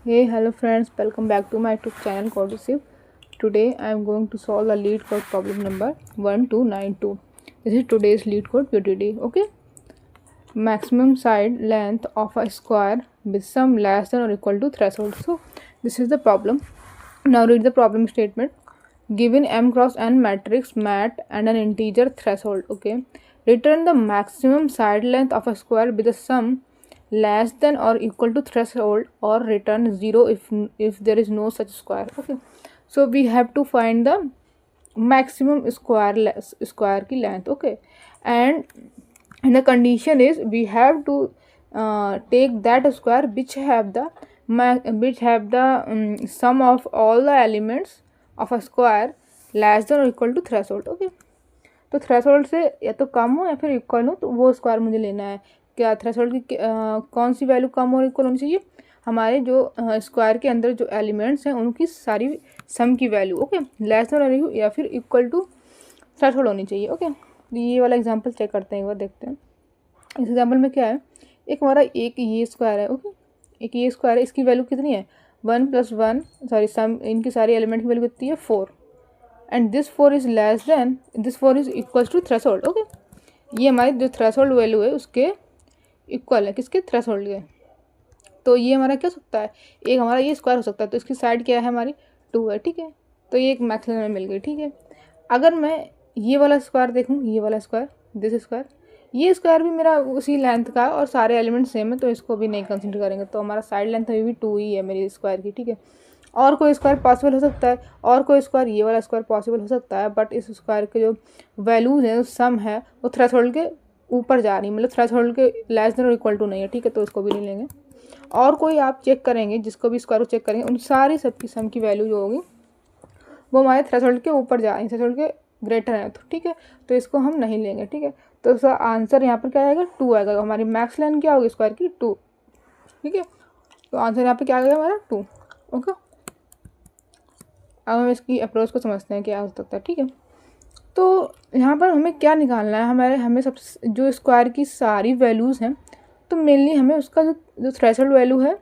Hey, hello friends, welcome back to my YouTube channel Codesive. Today I am going to solve the lead code problem number 1292. This is today's lead code PTD. Okay. Maximum side length of a square with sum less than or equal to threshold. So this is the problem. Now read the problem statement. Given m cross n matrix mat and an integer threshold. Okay. Return the maximum side length of a square with the sum less than or equal to threshold or return 0 if there is no such square. Okay, so we have to find the maximum square की length. Okay, and the condition is we have to take that square which have the sum of all the elements of a square less than or equal to threshold. Okay, तो threshold से या तो कम हो या फिर equal हो, तो वो स्क्वायर मुझे लेना है. क्या थ्रेशोल्ड की कौन सी वैल्यू कम और इक्वल होनी चाहिए? हमारे जो स्क्वायर के अंदर जो एलिमेंट्स हैं उनकी सारी सम की वैल्यू. ओके, लेस देन या फिर इक्वल टू थ्रेशोल्ड होनी चाहिए. ओके, ये वाला एग्जांपल चेक करते हैं, एक बार देखते हैं. इस एग्जांपल में क्या है, एक हमारा एक ये स्क्वायर है. ओके, एक ये स्क्वायर है, इसकी वैल्यू कितनी है 1 + 1 सॉरी सम इनकी सारी एलिमेंट की वैल्यू कितनी है 4 and this 4 is less than this 4 is equal to threshold. Okay, ये हमारी जो थ्रेशोल्ड वैल्यू है उसके इक्वल है, किसके? थ्रेशोल्ड के. तो ये हमारा क्या हो सकता है, एक हमारा ये स्क्वायर हो सकता है. तो इसकी साइड क्या है हमारी 2 है. ठीक है, तो ये एक मैक्सिमम में मिल गई. ठीक है, अगर मैं ये वाला स्क्वायर देखूँ, ये वाला स्क्वायर, दिस स्क्वायर, ये स्क्वायर भी मेरा उसी लेंथ का और सारे एलिमेंट सेम है, तो इसको भी नहीं कंसिडर करेंगे. तो हमारा साइड लेंथ अभी भी 2 ही है मेरी स्क्वायर की. ठीक है, और कोई स्क्वायर पॉसिबल हो सकता है, और कोई स्क्वायर ये वाला स्क्वायर पॉसिबल हो सकता है, बट इस स्क्वायर के जो वैल्यूज हैं, जो सम है, वो थ्रेशोल्ड के ऊपर जा रही है, मतलब थ्रेशोल्ड के लेस देन और इक्वल टू नहीं है. ठीक है, तो इसको भी नहीं लेंगे. और कोई आप चेक करेंगे, जिसको भी स्क्वायर को चेक करेंगे, उन सारी सबकी सम की वैल्यू जो होगी वो हमारे थ्रेशोल्ड के ऊपर जा रही है, थ्रेशोल्ड के ग्रेटर है. तो ठीक है, तो इसको हम नहीं लेंगे. ठीक है, तो इसका आंसर यहाँ पर क्या आएगा 2 आएगा. हमारी मैक्स लेंथ क्या होगी स्क्वायर की 2. ठीक है, तो आंसर यहाँ पर क्या आएगा हमारा 2. ओके, अब हम इसकी अप्रोच को समझते हैं क्या हो सकता है. ठीक है, तो यहाँ पर हमें क्या निकालना है, हमें सब जो स्क्वायर की सारी वैल्यूज़ हैं, तो मेनली हमें उसका जो थ्रेशोल्ड वैल्यू है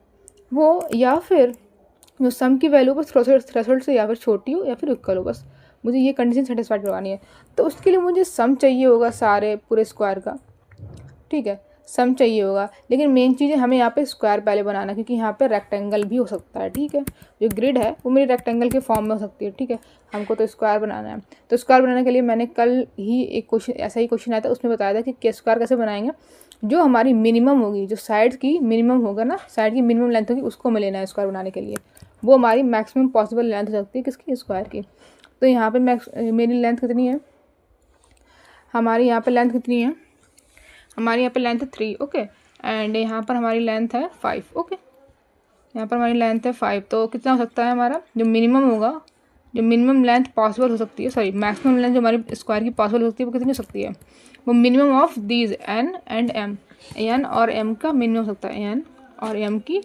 वो, या फिर जो सम की वैल्यू बस थ्रेशोल्ड से या फिर छोटी हो या फिर इक्वल हो, बस मुझे ये कंडीशन सेटिस्फाइड करवानी है. तो उसके लिए मुझे सम चाहिए होगा सारे पूरे स्क्वायर का. ठीक है, सम चाहिए होगा, लेकिन मेन चीज़ है हमें यहाँ पे स्क्वायर पहले बनाना, क्योंकि यहाँ पे रेक्टेंगल भी हो सकता है. ठीक है, जो ग्रिड है वो मेरी रेक्टेंगल के फॉर्म में हो सकती है. ठीक है, हमको तो स्क्वायर बनाना है. तो स्क्वायर बनाने के लिए मैंने कल ही एक क्वेश्चन, ऐसा ही क्वेश्चन आया था, उसमें बताया था कि स्क्वायर कैसे बनाएंगे. जो हमारी मिनिमम होगी, जो साइड की मिनिमम होगा ना, साइड की मिनिमम लेंथ होगी, उसको हमें लेना है स्क्वायर बनाने के लिए. वो हमारी मैक्सिमम पॉसिबल लेंथ हो सकती है किसकी? स्क्वायर की. तो यहाँ पे मेरी लेंथ कितनी है, हमारी यहाँ पे लेंथ कितनी है, हमारी यहाँ पे लेंथ है 3. ओके, एंड यहाँ पर हमारी लेंथ है 5. ओके, यहाँ पर हमारी लेंथ है 5. तो कितना हो सकता है हमारा जो मिनिमम होगा, जो मिनिमम लेंथ पॉसिबल हो सकती है, सॉरी मैक्सिमम लेंथ जो हमारी स्क्वायर की पॉसिबल हो सकती है, वो कितनी हो सकती है? वो minimum of these n and m, n और एम का मिनिमम हो सकता है. एन और एम की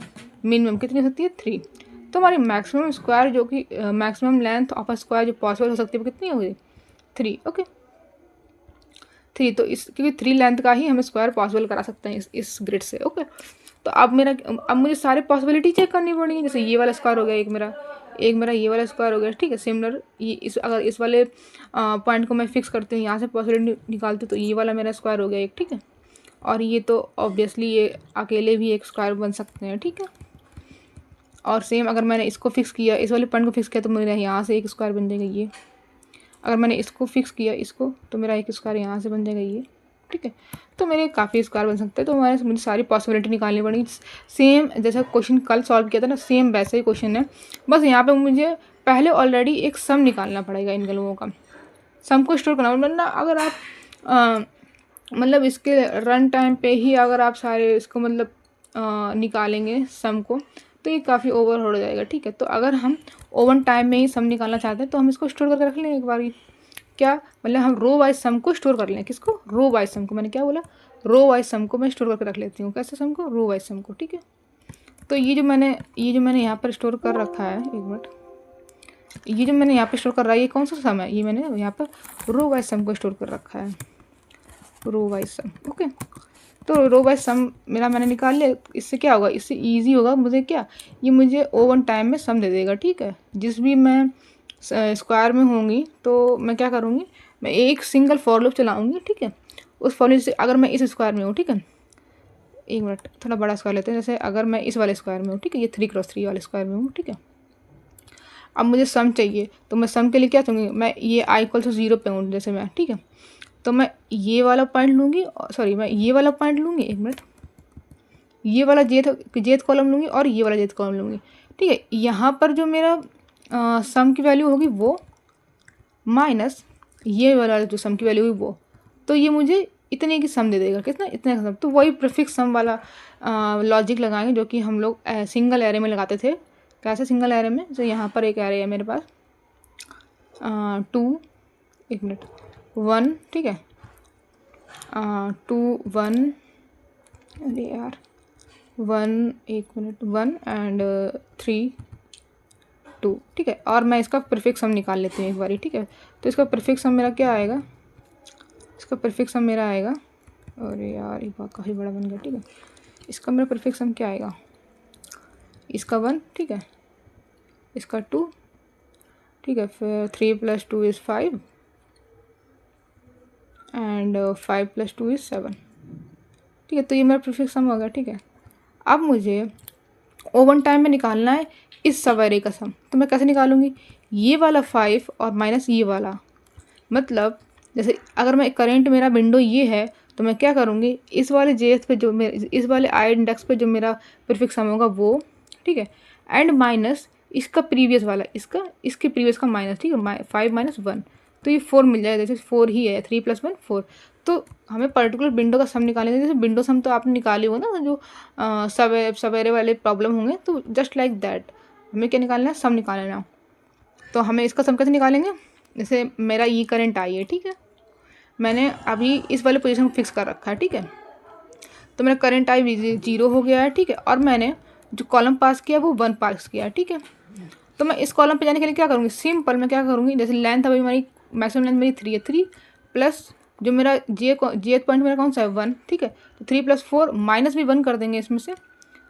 मिनिमम कितनी हो सकती है? 3. तो हमारी मैक्सिमम स्क्वायर जो कि maximum length of a square जो पॉसिबल हो सकती है वो कितनी होगी? 3. ओके, 3. तो इस क्योंकि 3 लेंथ का ही हम स्क्वायर पॉसिबल करा सकते हैं इस ग्रिड से. ओके, तो अब मुझे सारे पॉसिबिलिटी चेक करनी पड़ेगी. जैसे ये वाला स्क्वायर हो गया, एक मेरा ये वाला स्क्वायर हो गया. ठीक है, सिमिलर ये अगर इस वाले पॉइंट को मैं फिक्स करती हूँ, यहाँ से पॉसिबिलिटी निकालती हूँ, तो ये वाला मेरा स्क्वायर हो गया एक. ठीक है, और ये तो ऑब्वियसली ये अकेले भी एक स्क्वायर बन सकते हैं. ठीक है, और सेम अगर मैंने इसको फिक्स किया, इस वाले पॉइंट को फिक्स किया, तो मेरा यहाँ से एक स्क्वायर बन जाएगा ये. अगर मैंने इसको फिक्स किया, इसको, तो मेरा एक स्क्वायर यहाँ से बन जाएगा ये. ठीक है, तो मेरे काफ़ी स्क्वायर बन सकते हैं. तो मुझे सारी पॉसिबिलिटी निकालनी पड़ेगी. सेम जैसा क्वेश्चन कल सॉल्व किया था ना, सेम वैसा ही क्वेश्चन है, बस यहाँ पे मुझे पहले ऑलरेडी एक सम निकालना पड़ेगा इन लोगों का. सम को स्टोर करना, वरना अगर आप मतलब इसके रन टाइम पे ही अगर आप सारे इसको मतलब निकालेंगे सम को, तो ये काफ़ी ओवर हो जाएगा. ठीक है, तो अगर हम ओवन टाइम में ही सम निकालना चाहते हैं, तो हम इसको स्टोर करके रख लेंगे एक बार ही. क्या मतलब, हम रो वाइज सम को स्टोर कर लें. किसको? रो वाइज सम को. मैंने क्या बोला? रो वाइज सम को मैं स्टोर करके रख लेती हूँ. कैसे सम को? रो वाइज सम को. ठीक है, तो ये जो मैंने यहाँ पर स्टोर कर रखा है, एक मिनट, ये जो मैंने यहाँ पर स्टोर कर रहा है, ये कौन सा सम है? ये मैंने यहाँ पर रो वाइज सम को स्टोर कर रखा है, रो वाइज सम. ओके, तो रो बाय सम मेरा मैंने निकाल लिया। इससे क्या होगा, इससे ईजी होगा मुझे क्या, ये मुझे ओवन टाइम में सम दे देगा, ठीक है। जिस भी मैं स्क्वायर में होंगी तो मैं क्या करूँगी, मैं एक सिंगल फॉर लूप चलाऊँगी, ठीक है। उस फॉर लूप से अगर मैं इस स्क्वायर में हूँ, ठीक है, एक मिनट थोड़ा बड़ा स्क्वायर लेते हैं। जैसे अगर मैं इस वाले स्क्वायर में हूँ, ठीक है, ये 3x3 वाले स्क्वायर में हूँ, ठीक है। अब मुझे सम चाहिए तो मैं सम के लिए क्या चाहूँगी, मैं ये i=0 पे हूँ जैसे मैं, ठीक है। तो मैं ये वाला पॉइंट लूँगी, सॉरी मैं ये वाला पॉइंट लूँगी, एक मिनट, ये वाला जेथ कॉलम लूँगी और ये वाला जेथ कॉलम लूँगी, ठीक है। यहाँ पर जो मेरा सम की वैल्यू होगी वो माइनस ये वाला जो सम की वैल्यू होगी वो, तो ये मुझे इतने की सम दे देगा, कितना, इतने का सम। तो वही प्रीफिक्स सम वाला लॉजिक लगाएंगे जो कि हम लोग सिंगल एरे में लगाते थे। कैसे सिंगल एरे में, जैसे यहाँ पर एक एरे है मेरे पास 2, एक मिनट 1, ठीक है, 2 1, अरे यार 1, एक मिनट 1 एंड 3 2, ठीक है। और मैं इसका प्रीफिक्स सम निकाल लेती हूँ एक बारी, ठीक है। तो इसका प्रीफिक्स सम मेरा क्या आएगा, इसका प्रीफिक्स सम मेरा आएगा, अरे यार ये बात काफ़ी बड़ा बन गया, ठीक है। इसका मेरा प्रीफिक्स सम क्या आएगा, इसका 1, ठीक है, इसका 2, ठीक है, फिर 3 + 2 = 5 एंड 5 + 2 = 7, ठीक है। तो ये मेरा प्रीफिक्स सम हो गया, ठीक है। अब मुझे ओवन टाइम में निकालना है इस सब एरे का सम। तो मैं कैसे निकालूंगी, ये वाला 5 और माइनस ये वाला, मतलब जैसे अगर मैं करेंट मेरा विंडो ये है तो मैं क्या करूँगी, इस वाले जेएस पे जो मेरे इस वाले आई इंडेक्स पे जो मेरा प्रीफिक्स सम होगा वो, ठीक है, एंड माइनस इसका प्रीवियस वाला, इसके प्रीवियस का माइनस, ठीक है, 5 - 1, तो ये 4 मिल जाएगा। जैसे 4 ही है, 3 + 1 4। तो हमें पर्टिकुलर विंडो का सम निकालेंगे। जैसे विंडो सम तो आपने निकाली हो ना, जो सवेरे वाले प्रॉब्लम होंगे, तो जस्ट लाइक दैट हमें क्या निकालना है, सम निकालना है। तो हमें इसका सम कैसे निकालेंगे, जैसे मेरा ये करंट आई है, ठीक है, मैंने अभी इस वाले पोजीशन को फिक्स कर रखा है, ठीक है। तो मेरा करंट आई 0 हो गया है, ठीक है। और मैंने जो कॉलम पास किया वो 1 पास किया है, ठीक है। तो मैं इस कॉलम पे जाने के लिए क्या करूँगी, सिंपल मैं क्या करूँगी, जैसे लेंथ अभी हमारी मैक्सिमम लेंथ मेरी 3 है, 3 प्लस जो मेरा जेथ पॉइंट मेरा कौन सा है 1, ठीक है। तो 3 + 4 माइनस भी 1 कर देंगे इसमें से,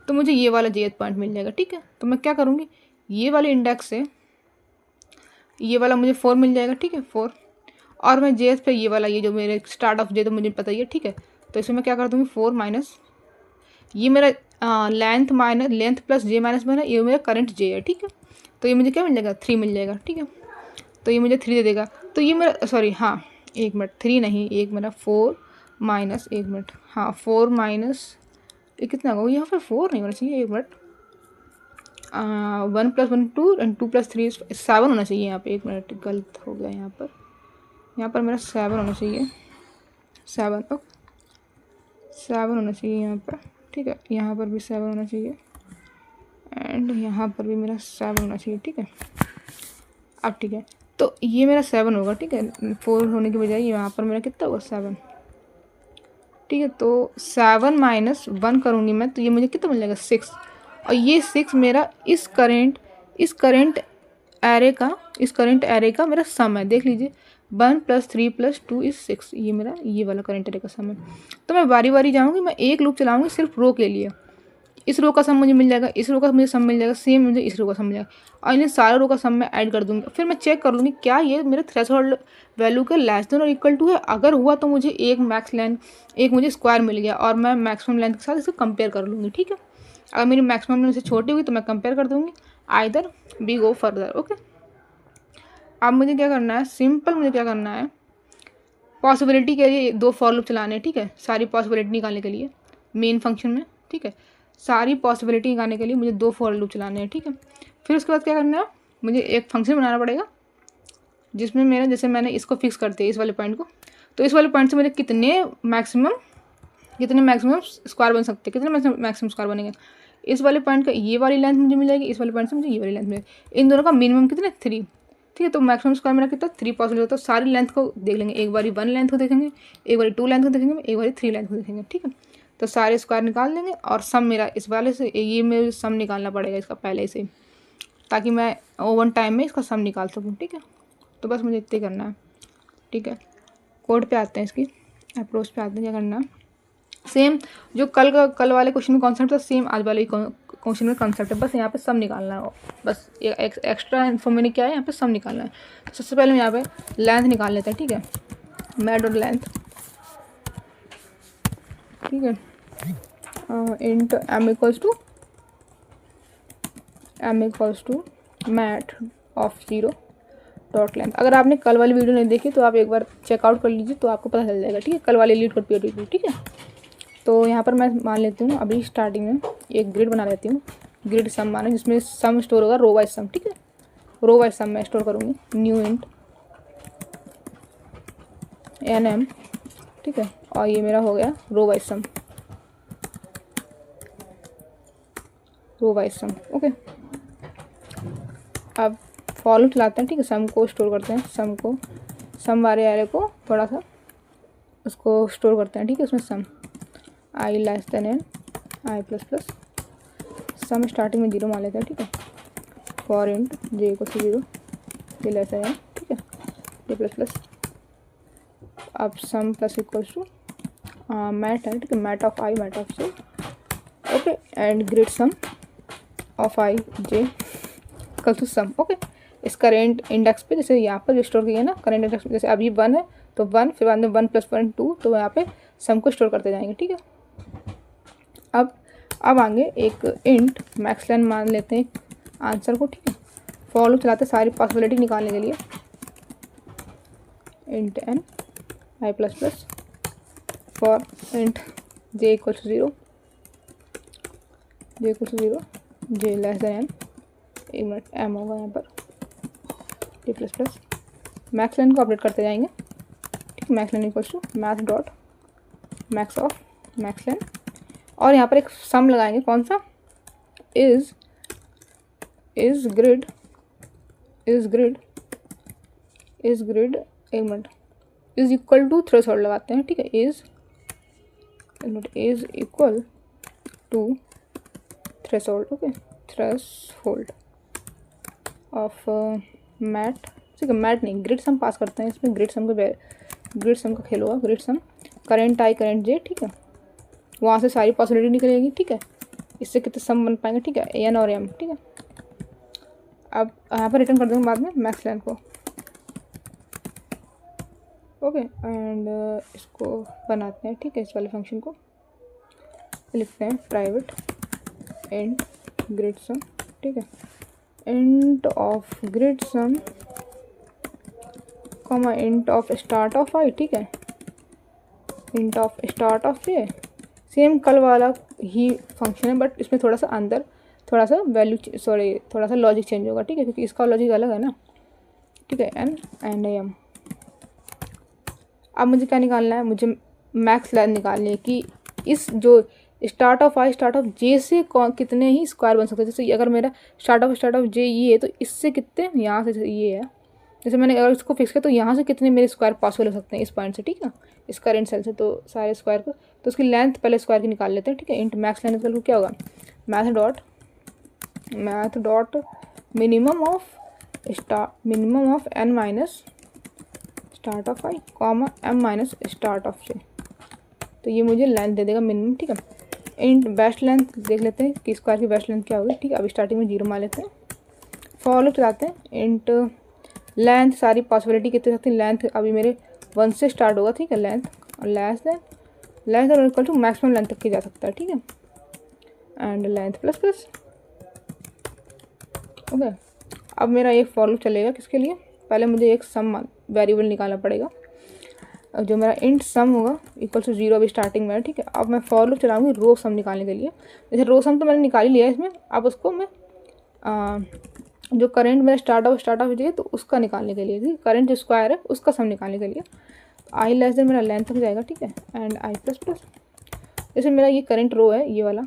तो मुझे ये वाला जेथ पॉइंट मिल जाएगा, ठीक है। तो मैं क्या करूँगी, ये वाले इंडेक्स से ये वाला मुझे 4 मिल जाएगा, ठीक है, 4। और मैं जेथ पे ये वाला, ये जो मेरे स्टार्ट ऑफ जे तो मुझे पता ही है, ठीक है। तो इसमें मैं क्या कर दूँगी, 4 माइनस ये मेरा लेंथ प्लस जे माइनस 1 है, ये मेरा करंट जे है, ठीक है। तो ये मुझे क्या मिल जाएगा, 3 मिल जाएगा, ठीक है। तो ये मुझे 3 दे देगा। तो ये मेरा, सॉरी हाँ एक मिनट, 3 नहीं, एक मेरा 4 माइनस, एक मिनट, हाँ 4 माइनस ये कितना होगा, यहाँ पर 4 नहीं होना चाहिए, एक मिनट, 1 + 1 2 एंड 2 + 3 7 होना चाहिए यहाँ पे, एक मिनट गलत हो गया यहाँ पर मेरा 7 होना चाहिए, 7 ओके, 7 होना चाहिए यहाँ पर, ठीक है। यहाँ पर भी 7 होना चाहिए एंड यहाँ पर भी मेरा 7 होना चाहिए, ठीक है। अब ठीक है, तो ये मेरा 7 होगा, ठीक है, 4 होने की बजाय यहाँ पर मेरा कितना होगा, 7, ठीक है। तो 7 - 1 करूँगी मैं, तो ये मुझे कितना मिल जाएगा, 6। और ये 6 मेरा इस करंट एरे का मेरा सम है, देख लीजिए, 1 + 3 + 2 = 6, ये मेरा ये वाला करंट एरे का सम है। तो मैं बारी बारी जाऊँगी, मैं एक लूप चलाऊँगी सिर्फ रो के लिए, इस रो का सम मुझे मिल जाएगा, इस रो का मुझे सम मिल जाएगा, सेम मुझे इस रो का सम मिल जाएगा, और इन्हें सारे रो का सम मैं ऐड कर दूँगी। फिर मैं चेक कर लूँगी क्या ये मेरे थ्रेशोल्ड वैल्यू के लेस देन और इक्वल टू है। अगर हुआ तो मुझे एक मैक्स लेंथ, एक मुझे स्क्वायर मिल गया, और मैं मैक्सिमम लेंथ के साथ इसको कंपेयर कर लूँगी, ठीक है। अगर मेरी मैक्सिमम लेंथ से छोटी हुई तो मैं कंपेयर कर दूँगी, either be go further, okay. अब मुझे क्या करना है, सिंपल मुझे क्या करना है, पॉसिबिलिटी के लिए 2 फॉर लूप चलाने हैं, ठीक है, सारी पॉसिबिलिटी निकालने के लिए मेन फंक्शन में, ठीक है। सारी पॉसिबिलिटी निकालने के लिए मुझे 2 फॉर लूप चलाने हैं, ठीक है। फिर उसके बाद क्या करना है, मुझे एक फंक्शन बनाना पड़ेगा जिसमें मेरा, जैसे मैंने इसको फिक्स कर दिया इस वाले पॉइंट को, तो इस वाले पॉइंट से मुझे कितने मैक्सिमम स्क्वायर बन सकते हैं, कितने मैक्सिमम स्क्वायर बनेंगे। इस वाले पॉइंट का ये वाली लेंथ मुझे मिल जाएगी, इस वाले पॉइंट से मुझे ये वाली लेंथ मिलेगी, इन दोनों का मिनिमम कितने 3, ठीक है। तो मैक्सिमम स्क्वायर मेरा कितना 3 पॉसिबल होता है। तो सारी लेंथ को देख लेंगे, एक बारी 1 लेंथ को देखेंगे, एक बारी 2 लेंथ को देखेंगे, एक बारी 3 लेंथ को देखेंगे, ठीक है। तो सारे स्क्वायर निकाल देंगे, और सम मेरा इस वाले से, ये मेरे सम निकालना पड़ेगा इसका पहले से, ताकि मैं ओवन टाइम में इसका सम निकाल सकूँ, ठीक है। तो बस मुझे इतना करना है, ठीक है। कोड पे आते हैं, इसकी अप्रोच पे आते हैं, क्या करना है, सेम जो कल वाले क्वेश्चन में कॉन्सेप्ट था, सेम आज वाले क्वेश्चन में कॉन्सेप्ट है, बस यहाँ पे सम निकालना है। बस एक्स्ट्रा इन्फॉर्मेशन क्या है, यहाँ पे सम निकालना है। तो सबसे पहले हम यहाँ पे लेंथ निकाल लेते हैं, ठीक है। मैट और लेंथ, ठीक है, int m equals to mat of 0 dot length. अगर आपने कल वाली वीडियो नहीं देखी तो आप एक बार चेकआउट कर लीजिए, तो आपको पता चल जाएगा, ठीक है। कल वाले लीड कोड POT, ठीक है। तो यहाँ पर मैं मान लेती हूँ अभी स्टार्टिंग में एक ग्रिड बना लेती हूँ, ग्रिड सम माने, जिसमें सम स्टोर होगा रो वाइज सम, ठीक है। रो वाइज सम मैं स्टोर करूँगी, न्यू इंट NM, ठीक है। और ये मेरा हो गया रो वाइज सम, ओके। अब फॉलो चलाते हैं, ठीक है। सम को स्टोर करते हैं, सम वाले एरे को थोड़ा सा उसको स्टोर करते हैं, ठीक है। उसमें sum I less than n I plus plus, sum starting में 0 मान लेते हैं, ठीक है। For int j equal to 0 j less than n, ठीक है, j प्लस प्लस। अब sum plus equals to mat है, ठीक है, mat of I mat of j, okay, and grid sum of I j equal to sum, okay. इस current index पे, जैसे यहाँ पर जो स्टोर किया है ना करेंट इंडेक्स पे, जैसे अभी 1 है तो 1, फिर बाद में 1 + 1 2, तो यहाँ पे सम को स्टोर करते जाएंगे, ठीक है। अब आगे एक इंट मैक्स लेंथ मान लेते हैं आंसर को, ठीक है। फॉर लूप चलाते सारी पॉसिबिलिटी निकालने के लिए, int n I plus plus for int j equal to 0 j less than n, एक मिनट m होगा यहाँ पर, j plus plus. Max length को अपडेट करते जाएंगे, ठीक, max length equal to math dot max of max length, और यहाँ पर एक सम लगाएंगे, कौन सा, इज ग्रिड एक minute, is equal to threshold लगाते हैं, ठीक है। Is equal to threshold, okay, threshold of mat, ठीक है। मैट नहीं, ग्रिड सम पास करते हैं इसमें, ग्रिड सम का खेल होगा, grid sum current I current j, ठीक है। वहाँ से सारी पॉसिबिलिटी निकलेगी, ठीक है। इससे कितने सम बन पाएंगे, ठीक है, n और m, ठीक है। अब यहाँ पर रिटर्न कर देंगे बाद में मैक्स लेंथ को, ओके, एंड इसको बनाते हैं, ठीक है। इस वाले फंक्शन को लिखते हैं प्राइवेट इंट ग्रिड सम, ठीक है, int of grid sum comma int of start of I, ठीक है, int of start of j। Same कल वाला ही फंक्शन है, बट इसमें थोड़ा सा अंदर थोड़ा सा लॉजिक चेंज होगा, ठीक है, क्योंकि इसका लॉजिक अलग है ना, ठीक है, n एंड m। अब मुझे क्या निकालना है, मुझे मैक्स लेंथ निकालनी है कि इस जो स्टार्ट ऑफ j से कितने ही स्क्वायर बन सकते हैं। जैसे अगर मेरा स्टार्ट ऑफ j ये है, तो इससे कितने, यहाँ से ये है, जैसे मैंने अगर इसको फिक्स किया तो यहाँ से कितने मेरे स्क्वायर पॉसिबल हो सकते हैं इस पॉइंट से, ठीक है, इस करेंट सेल से। तो सारे स्क्वायर को, तो उसकी लेंथ पहले स्क्वायर की निकाल लेते हैं, ठीक है। इंट मैक्स लेंथ को क्या होगा, math dot minimum of n minus start of I comma m minus start of j, तो ये मुझे लेंथ दे देगा मिनिमम, ठीक है। इंट बेस्ट लेंथ देख लेते हैं कि स्क्वायर की बेस्ट लेंथ क्या होगी, ठीक है। अभी स्टार्टिंग में 0 मान लेते हैं, फॉर लूप चलाते हैं, इंट लेंथ सारी पॉसिबिलिटी कितनी सकती है, लेंथ अभी मेरे 1 से स्टार्ट होगा, ठीक है, लेंथ, और लेस देन और इक्वल टू मैक्सिमम लेंथ तक की जा सकता है, ठीक है, and length plus plus, okay. अब मेरा एक फॉर लूप चलेगा किसके लिए, पहले मुझे एक सम वेरिएबल निकालना पड़ेगा, जो मेरा इंट सम होगा इक्वल टू 0 अभी स्टार्टिंग में, ठीक है। अब मैं फॉर लूप चलाऊंगी रो सम निकालने के लिए, जैसे रो सम तो मैंने निकाल ही लिया इसमें, अब उसको मैं जो करेंट मेरा स्टार्ट ऑफ चाहिए तो उसका निकालने के लिए, करेंट जो स्क्वायर है उसका सम निकालने के लिए I लेस देन मेरा लेंथ तक जाएगा, ठीक है, एंड I प्लस प्लस। जैसे मेरा ये करंट रो है, ये वाला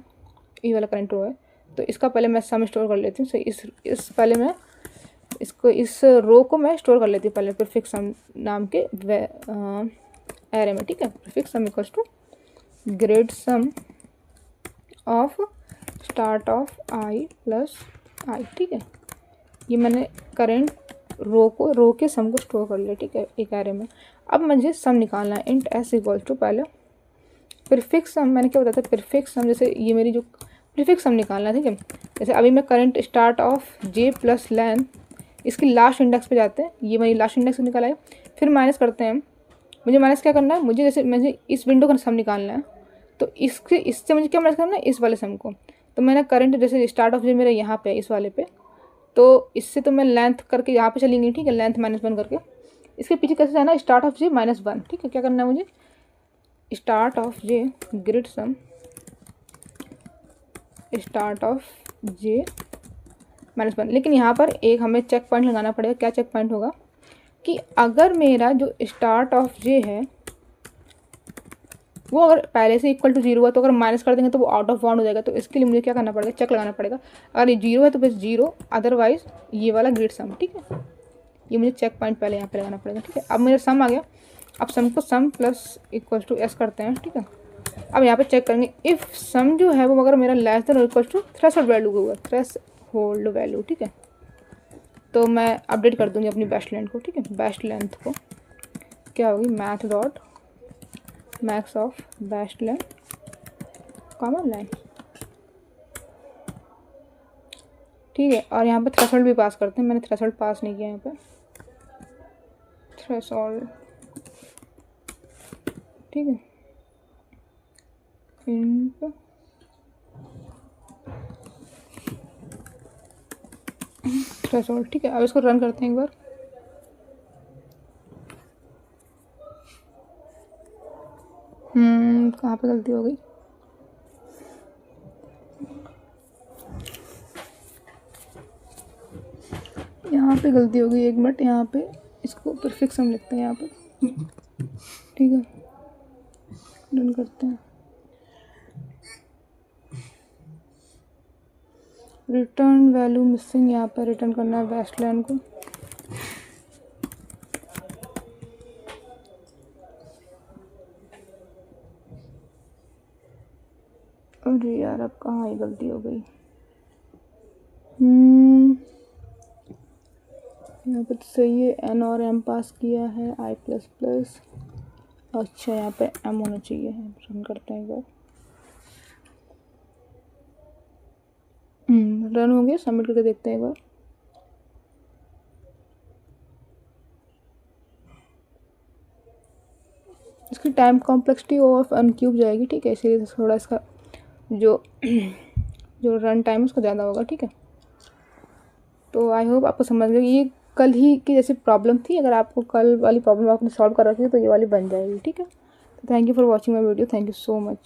करंट रो है, तो इसका पहले मैं सम स्टोर कर लेती हूँ। इस पहले मैं इसको, इस रो को मैं स्टोर कर लेती हूँ पहले प्रीफिक्स सम नाम के एरे में, ठीक है। Prefix sum equals to grid sum of start of I plus I, ठीक है। ये मैंने करेंट रो के सम को स्टोर कर लिया, ठीक है, एक एरे में। अब मुझे सम निकालना है, इंट s इक्वल्स टू पहले प्रीफिक्स सम मैंने क्या बताया था, प्रीफिक्स सम जैसे ये मेरी जो प्रीफिक्स सम निकालना है, ठीक है। जैसे अभी मैं current start of J plus length इसकी लास्ट इंडेक्स पे जाते हैं, ये मेरी लास्ट इंडेक्स निकाला है, फिर माइनस करते हैं। मुझे माइनस क्या करना है, मुझे इस विंडो का सम निकालना है, तो इससे मुझे क्या माइनस करना है, इस वाले सम को। तो मैंने करंट जैसे स्टार्ट ऑफ जे मेरा यहाँ पे है इस वाले पे, तो इससे तो मैं लेंथ करके यहाँ पे चलेंगी, ठीक है, लेंथ -1 करके। इसके पीछे कैसे जाना है, स्टार्ट ऑफ जे -1, ठीक है। क्या करना है मुझे, start of J grid sum start of J -1। लेकिन यहाँ पर एक हमें चेक पॉइंट लगाना पड़ेगा। क्या चेक पॉइंट होगा कि अगर मेरा जो स्टार्ट ऑफ जे है वो अगर पहले से इक्वल टू 0 हुआ, तो अगर माइनस कर देंगे तो वो आउट ऑफ बाउंड हो जाएगा। तो इसके लिए मुझे क्या करना पड़ेगा, चेक लगाना पड़ेगा। अगर ये 0 है तो बस 0, अदरवाइज ये वाला ग्रिड सम, ठीक है। ये मुझे चेक पॉइंट पहले यहाँ पे लगाना पड़ेगा, ठीक है। अब मेरा सम आ गया। अब सम को सम प्लस इक्वल टू एस करते हैं, ठीक है। अब यहाँ पे चेक करेंगे इफ़ सम जो है वो अगर मेरा लेस देन और इक्वल टू थ्रेशोल्ड वैल्यू हुआ, थ्रेशोल्ड वैल्यू, ठीक है। तो मैं अपडेट कर दूँगी अपनी बेस्ट लेंथ को, ठीक है। बेस्ट लेंथ को क्या होगी, math dot max of best length common line, ठीक है। और यहाँ पे थ्रेशोल्ड भी पास करते हैं, मैंने थ्रेशोल्ड पास नहीं किया यहाँ पे, थ्रेशोल्ड, ठीक है। इंट थ्रेशोल्ड, ठीक है। अब इसको रन करते हैं एक बार। कहाँ पे गलती हो गई, यहाँ पे गलती हो गई, 1 मिनट। यहाँ पे इसको प्रीफिक्स हम लिखते हैं यहाँ पे, ठीक है। डन करते हैं। रिटर्न वैल्यू मिसिंग, यहाँ पर रिटर्न करना है बेस्ट लेंथ को। अरे यार अब कहाँ ही गलती हो गई, यहाँ पे तो सही है, एन और एम पास किया है, i++। अच्छा यहाँ पे एम होना चाहिए, रन करते हैं एक बार। रन हो गया, सबमिट करके देखते हैं एक बार। इसकी टाइम कॉम्प्लेक्सिटी ऑफ अनक्यूब जाएगी, ठीक है। इसीलिए थोड़ा इसका जो रन टाइम है उसका ज़्यादा होगा, ठीक है। तो आई होप आपको समझ गया। ये कल ही की जैसी प्रॉब्लम थी, अगर आपको कल वाली प्रॉब्लम आपने सॉल्व कर रखी है तो ये वाली बन जाएगी, ठीक है। तो thank you for watching my video, thank you so much.